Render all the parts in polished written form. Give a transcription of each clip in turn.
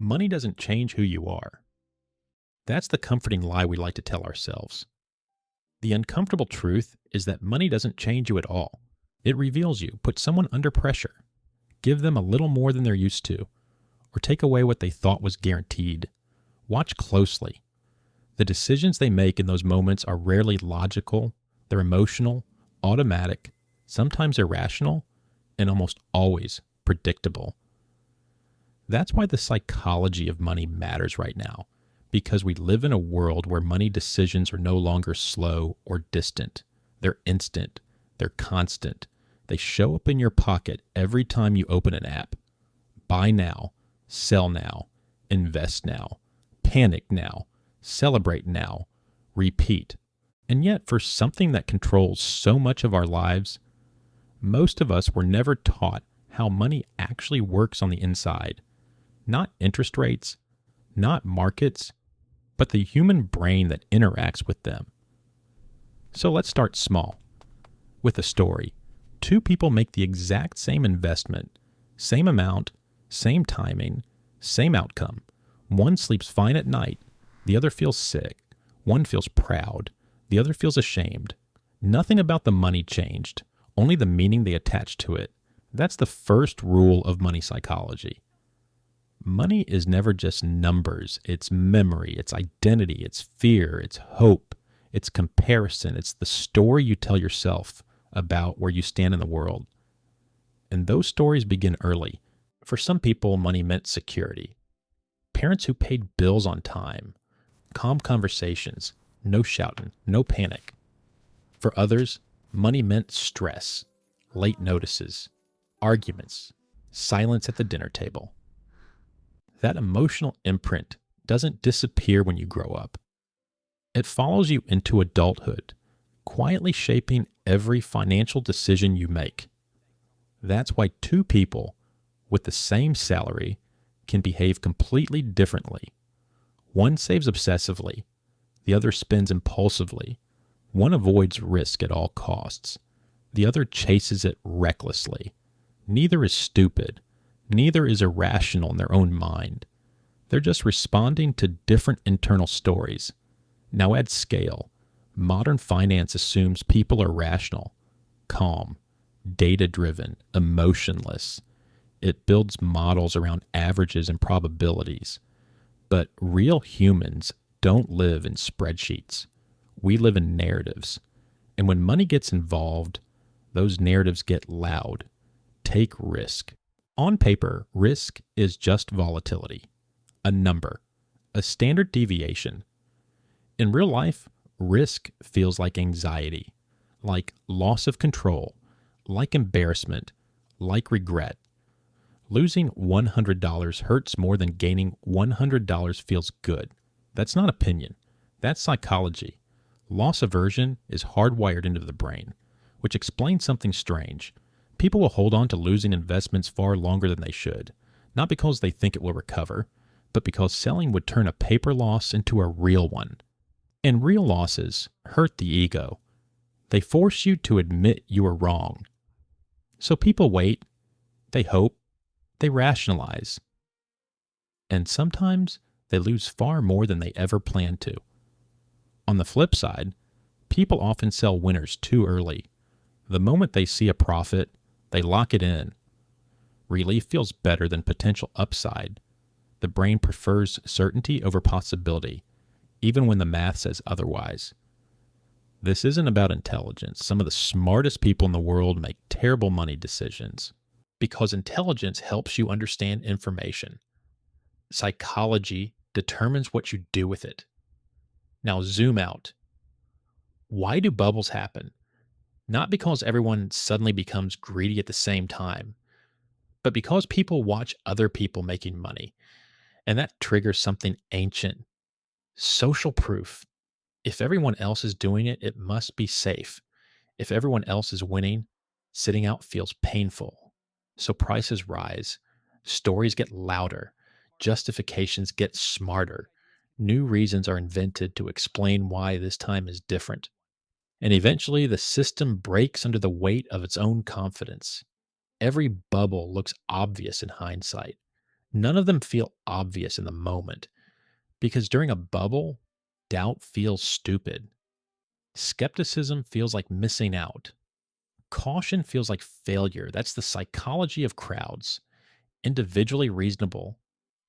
Money doesn't change who you are. That's the comforting lie we like to tell ourselves. The uncomfortable truth is that money doesn't change you at all. It reveals you, puts someone under pressure, give them a little more than they're used to, or take away what they thought was guaranteed. Watch closely. The decisions they make in those moments are rarely logical, they're emotional, automatic, sometimes irrational, and almost always predictable. That's why the psychology of money matters right now, because we live in a world where money decisions are no longer slow or distant. They're instant. They're constant. They show up in your pocket every time you open an app. Buy now, sell now, invest now, panic now, celebrate now, repeat. And yet, for something that controls so much of our lives, most of us were never taught how money actually works on the inside. Not interest rates, not markets, but the human brain that interacts with them. So let's start small, with a story. Two people make the exact same investment, same amount, same timing, same outcome. One sleeps fine at night, the other feels sick. One feels proud, the other feels ashamed. Nothing about the money changed, only the meaning they attached to it. That's the first rule of money psychology. Money is never just numbers. It's memory, it's identity, it's fear, it's hope, it's comparison. It's the story you tell yourself about where you stand in the world. And those stories begin early. For some people, money meant security. Parents who paid bills on time, calm conversations, no shouting, no panic. For others, money meant stress, late notices, arguments, silence at the dinner table. That emotional imprint doesn't disappear when you grow up. It follows you into adulthood, quietly shaping every financial decision you make. That's why two people with the same salary can behave completely differently. One saves obsessively, the other spends impulsively. One avoids risk at all costs, the other chases it recklessly. Neither is stupid. Neither is irrational in their own mind. They're just responding to different internal stories. Now add scale. Modern finance assumes people are rational, calm, data-driven, emotionless. It builds models around averages and probabilities. But real humans don't live in spreadsheets. We live in narratives. And when money gets involved, those narratives get loud. Take risk. On paper, risk is just volatility, a number, a standard deviation. In real life, risk feels like anxiety, like loss of control, like embarrassment, like regret. Losing $100 hurts more than gaining $100 feels good. That's not opinion. That's psychology. Loss aversion is hardwired into the brain, which explains something strange. People will hold on to losing investments far longer than they should, not because they think it will recover, but because selling would turn a paper loss into a real one. And real losses hurt the ego. They force you to admit you are wrong. So people wait, they hope, they rationalize. And sometimes they lose far more than they ever planned to. On the flip side, people often sell winners too early. The moment they see a profit, they lock it in. Relief feels better than potential upside. The brain prefers certainty over possibility, even when the math says otherwise. This isn't about intelligence. Some of the smartest people in the world make terrible money decisions because intelligence helps you understand information. Psychology determines what you do with it. Now zoom out. Why do bubbles happen? Not because everyone suddenly becomes greedy at the same time, but because people watch other people making money. And that triggers something ancient. Social proof. If everyone else is doing it, it must be safe. If everyone else is winning, sitting out feels painful. So prices rise. Stories get louder. Justifications get smarter. New reasons are invented to explain why this time is different. And eventually the system breaks under the weight of its own confidence. Every bubble looks obvious in hindsight. None of them feel obvious in the moment because during a bubble, doubt feels stupid. Skepticism feels like missing out. Caution feels like failure. That's the psychology of crowds. Individually reasonable,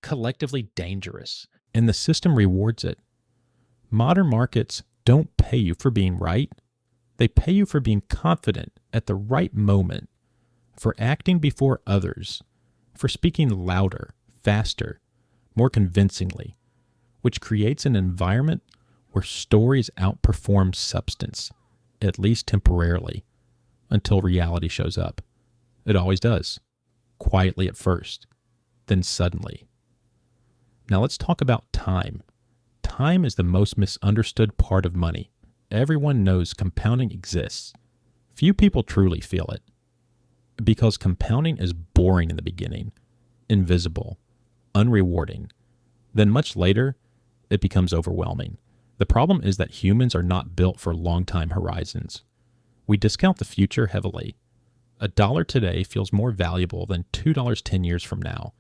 collectively dangerous, and the system rewards it. Modern markets don't pay you for being right. They pay you for being confident at the right moment, for acting before others, for speaking louder, faster, more convincingly, which creates an environment where stories outperform substance, at least temporarily, until reality shows up. It always does, quietly at first, then suddenly. Now let's talk about time. Time is the most misunderstood part of money. Everyone knows compounding exists. Few people truly feel it. Because compounding is boring in the beginning, invisible, unrewarding. Then much later, it becomes overwhelming. The problem is that humans are not built for long time horizons. We discount the future heavily. $1 today feels more valuable than $2 10 years from now,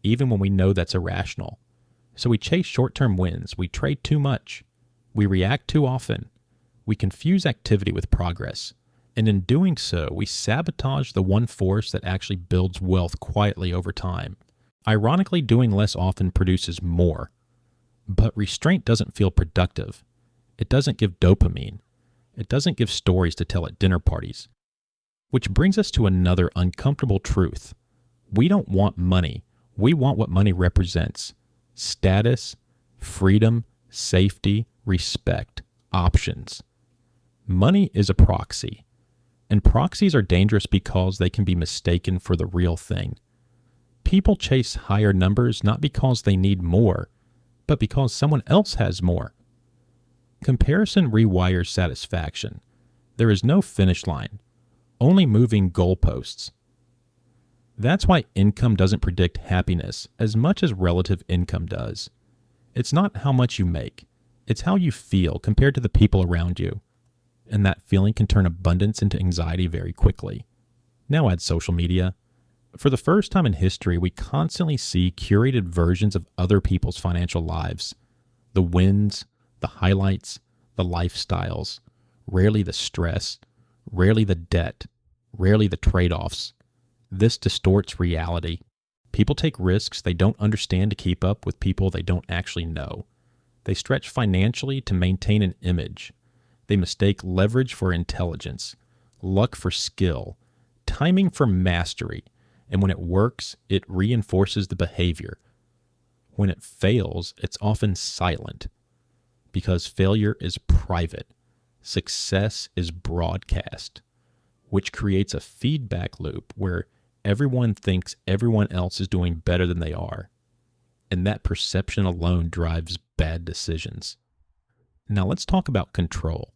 even when we know that's irrational. So we chase short-term wins. We trade too much. We react too often. We confuse activity with progress. And in doing so, we sabotage the one force that actually builds wealth quietly over time. Ironically, doing less often produces more. But restraint doesn't feel productive. It doesn't give dopamine. It doesn't give stories to tell at dinner parties. Which brings us to another uncomfortable truth. We don't want money. We want what money represents. Status, freedom, safety, respect, options. Money is a proxy. And proxies are dangerous because they can be mistaken for the real thing. People chase higher numbers not because they need more, but because someone else has more. Comparison rewires satisfaction. There is no finish line, only moving goalposts. That's why income doesn't predict happiness as much as relative income does. It's not how much you make, it's how you feel compared to the people around you. And that feeling can turn abundance into anxiety very quickly. Now add social media. For the first time in history, we constantly see curated versions of other people's financial lives. The wins, the highlights, the lifestyles, rarely the stress, rarely the debt, rarely the trade-offs. This distorts reality. People take risks they don't understand to keep up with people they don't actually know. They stretch financially to maintain an image. They mistake leverage for intelligence, luck for skill, timing for mastery, and when it works, it reinforces the behavior. When it fails, it's often silent, because failure is private. Success is broadcast, which creates a feedback loop where everyone thinks everyone else is doing better than they are, and that perception alone drives bad decisions. Now let's talk about control.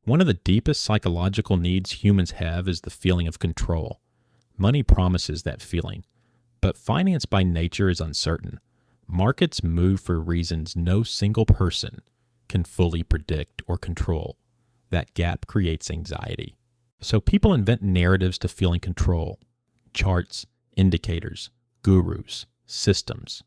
One of the deepest psychological needs humans have is the feeling of control. Money promises that feeling, but finance by nature is uncertain. Markets move for reasons no single person can fully predict or control. That gap creates anxiety. So people invent narratives to feel in control. Charts, indicators, gurus, systems.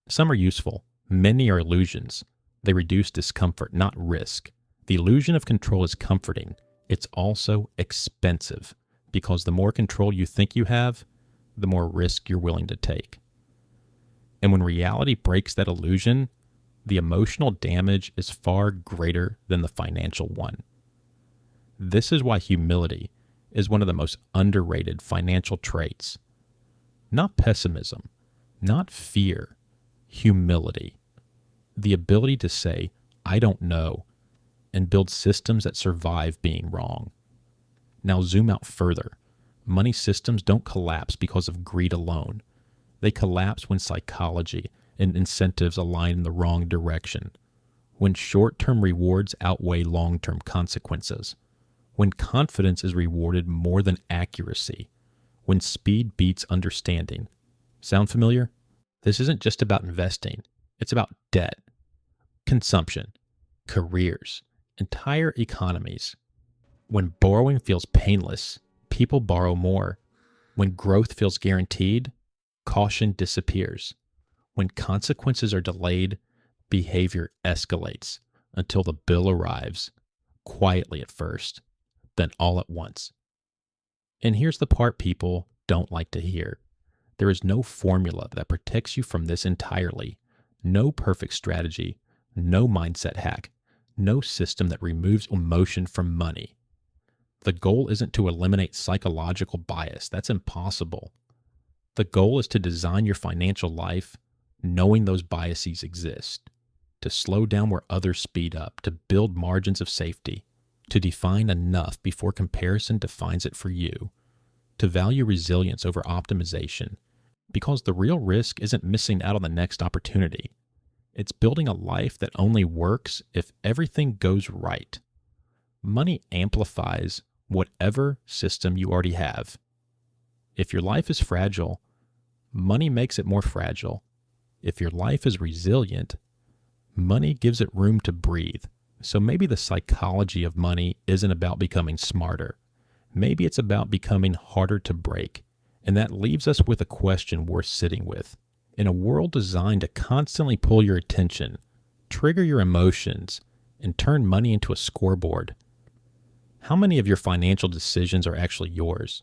Some are useful. Many are illusions. They reduce discomfort, not risk. The illusion of control is comforting. It's also expensive because the more control you think you have, the more risk you're willing to take. And when reality breaks that illusion, the emotional damage is far greater than the financial one. This is why humility is one of the most underrated financial traits. Not pessimism, not fear, humility. The ability to say, I don't know, and build systems that survive being wrong. Now zoom out further. Money systems don't collapse because of greed alone. They collapse when psychology and incentives align in the wrong direction, when short-term rewards outweigh long-term consequences, when confidence is rewarded more than accuracy, when speed beats understanding. Sound familiar? This isn't just about investing. It's about debt, consumption, careers, entire economies. When borrowing feels painless, people borrow more. When growth feels guaranteed, caution disappears. When consequences are delayed, behavior escalates until the bill arrives, quietly at first, then all at once. And here's the part people don't like to hear. There is no formula that protects you from this entirely. No perfect strategy, no mindset hack, no system that removes emotion from money. The goal isn't to eliminate psychological bias. That's impossible. The goal is to design your financial life knowing those biases exist, to slow down where others speed up, to build margins of safety, to define enough before comparison defines it for you, to value resilience over optimization, because the real risk isn't missing out on the next opportunity. It's building a life that only works if everything goes right. Money amplifies whatever system you already have. If your life is fragile, money makes it more fragile. If your life is resilient, money gives it room to breathe. So maybe the psychology of money isn't about becoming smarter. Maybe it's about becoming harder to break. And that leaves us with a question worth sitting with. In a world designed to constantly pull your attention, trigger your emotions, and turn money into a scoreboard, how many of your financial decisions are actually yours?